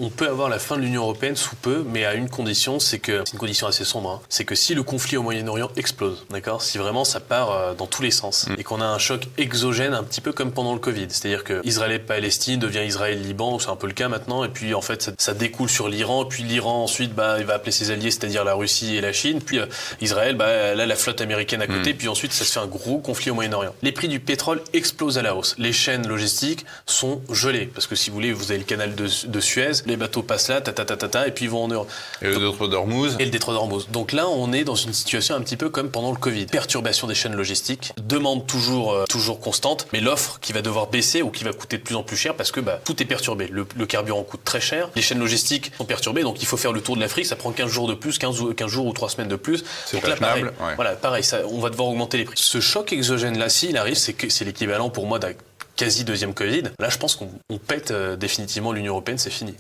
On peut avoir la fin de l'Union européenne sous peu, mais à une condition, c'est une condition assez sombre, hein, c'est que si le conflit au Moyen-Orient explose, d'accord, si vraiment ça part dans tous les sens, et qu'on a un choc exogène, un petit peu comme pendant le Covid, c'est-à-dire que Israël-Palestine devient Israël-Liban, c'est un peu le cas maintenant, et puis en fait ça découle sur l'Iran, puis l'Iran ensuite il va appeler ses alliés, c'est-à-dire la Russie et la Chine, puis Israël, là la flotte américaine à côté, puis ensuite ça se fait un gros conflit au Moyen-Orient. Les prix du pétrole explosent à la hausse, les chaînes logistiques sont gelées, parce que si vous voulez, vous avez le canal de Suez, les bateaux passent là, et puis ils vont en Europe. Et le détroit d'Ormuz. Et le détroit d'Ormuz. Donc là, on est dans une situation un petit peu comme pendant le Covid. Perturbation des chaînes logistiques, demande toujours constante, mais l'offre qui va devoir baisser ou qui va coûter de plus en plus cher parce que tout est perturbé. Le carburant coûte très cher, les chaînes logistiques sont perturbées, donc il faut faire le tour de l'Afrique, ça prend 15 jours de plus, 15 jours ou 3 semaines de plus. C'est donc là, pareil, ouais. voilà, pareil, on va devoir augmenter les prix. Ce choc exogène-là, s'il arrive, c'est l'équivalent pour moi d'un quasi deuxième Covid. Là, je pense qu'on pète définitivement l'Union européenne, c'est fini.